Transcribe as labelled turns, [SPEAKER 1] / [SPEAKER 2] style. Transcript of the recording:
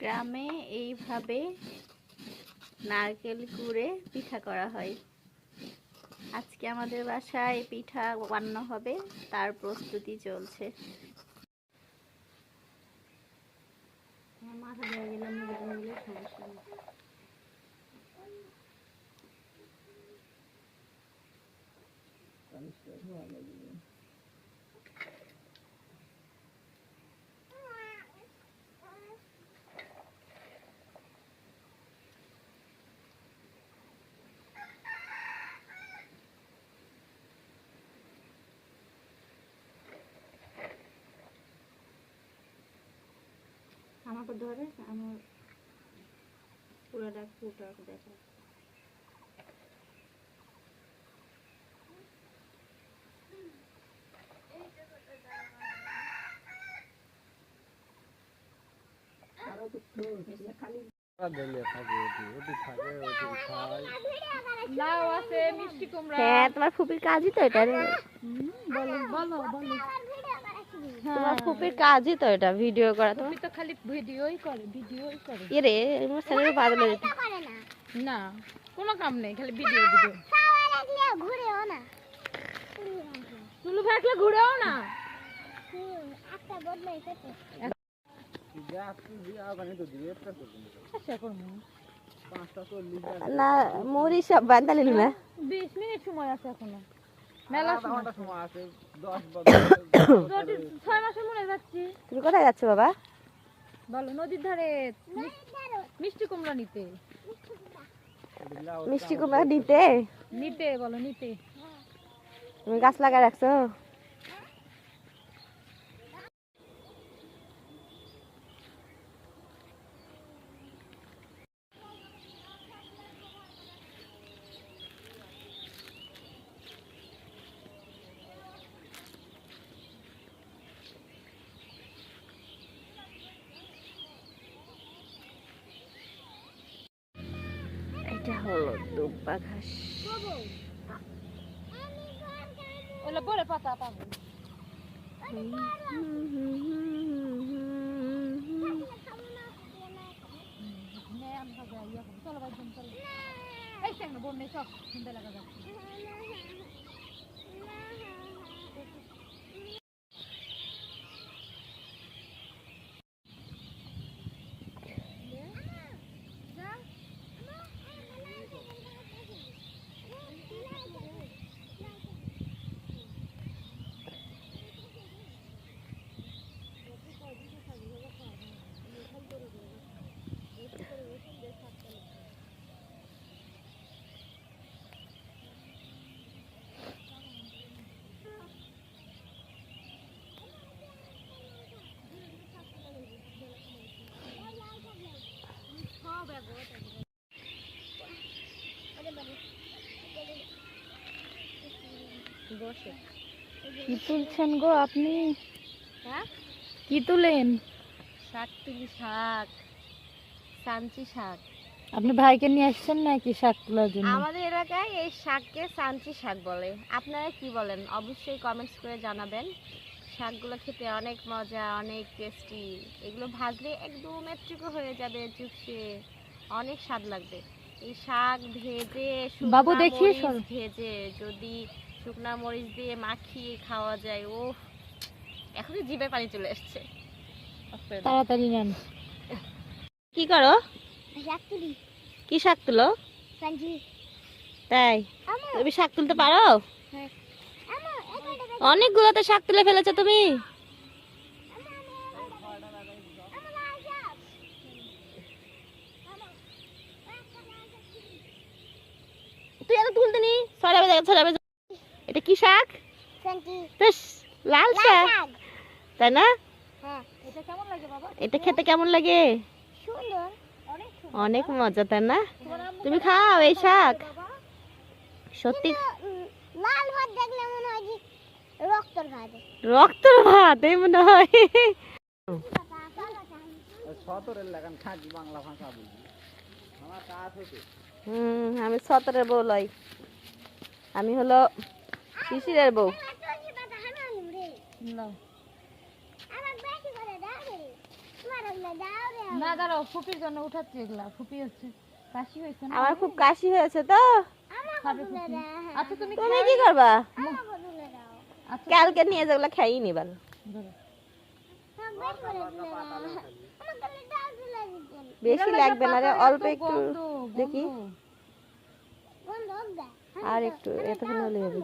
[SPEAKER 1] গ্রামে এইভাবে নারকেল কুড়ে পিঠা করা হয়। আজকে আমাদের বাসায় পিঠা বানানো হবে, তার প্রস্তুতি চলছে। মাথা দিয়ে গেলাম সমস্যা নেই। আমাকে ধরে আমার পুরোটা ফুটা দেখা। তোমার ফুপির কাজই তো এটা রে। তোমার ফুপির কাজই তো এটা, ভিডিও করা। তুমি তো খালি ভিডিওই করে। এরে আমার ছেলে বাদলে যেতে না, কোনো কাম নেই, খালি ভিডিও ঘুরেও না। তুলু থাকলে ঘুরেও না। একটা বদলাই পেতে না মুড়ি সব বান্ধা নিল না। 20 মিনিট সময় আছে এখনো, মেলা সময় আছে। 6 মাসের মনে যাচ্ছি। তুমি কোথায় যাচ্ছ বাবা? বলো। নদীর ধারে মিষ্টি কুমড়া নিতে। মিষ্টি কুমড়া নিতে নিতে বলো নিতে। তুমি গাছ লাগা রাখছো? এটা হলো দুব্বা ঘাস। ওলা বড় পাতা পাবো। চলো ভাই চলো। এই সামনে বন্যে সব সুন্দর লাগা যাচ্ছে। কি তুলছেন গো আপনি? হ্যাঁ কি তুলেন? শাক তুলি। শাক, সাঞ্চি শাক। আপনি ভাইকে নিয়ে আসছেন নাকি শাক তোলার জন্য? আমাদের এলাকায় এই শাককে সাঞ্চি শাক বলে। আপনারা কি বলেন অবশ্যই কমেন্টস করে জানাবেন। শাকগুলো খেতে অনেক মজা, অনেক টেস্টি। এগুলো ভাজলে একদম একটুকু হয়ে যাবে, চুপসে অনেক স্বাদ লাগবে। এই শাক ভেজে বাবু দেখি ভেজে যদি শুকনা মরিচ দিয়ে মাখিয়ে খাওয়া যায়, ও এখনই জিভে পানি চলে আসছে। তাড়াতাড়ি নেন। কি করো? শাক তুলি। কি শাক তুলো? তাই তুমি শাক তুলতে পারো? অনেকগুলো তো শাক তুলে ফেলেছো তুমি। তুই এত তুলতে নি, ছড়াবে জায়গা ছড়াবে। এটা কি শাক? লাল শাক, তাই না? এটা খেতে কেমন লাগে? অনেক মজা, তাই না? তুমি খাও এই শাক? সত্যি লাল ভাত দেখলে মনে হয় যে রক্তর ভাত। রক্তর ভাত এই মনে হয়। আমি সতরের বউ লই। আমি হলো শিশিরের বউ। না দাঁড়াও, ফুপির জন্য উঠাচ্ছি এগুলা। ফুপি হচ্ছে কাশি হয়েছে না?
[SPEAKER 2] আমার খুব কাশি হয়েছে তো।
[SPEAKER 1] খাবে ফুপি। আচ্ছা তুমি
[SPEAKER 2] তুমি কি করবা?
[SPEAKER 1] আচ্ছা
[SPEAKER 2] কালকে নিয়ে যেগুলো খাইয়ে নিবাল।
[SPEAKER 1] ধরো।
[SPEAKER 2] বেশি লাগবে না রে, অল্প একটু
[SPEAKER 1] গন্ধ,
[SPEAKER 2] দেখি।
[SPEAKER 1] গন্ধ।
[SPEAKER 2] আর একটু এতক্ষণ হলে হবে।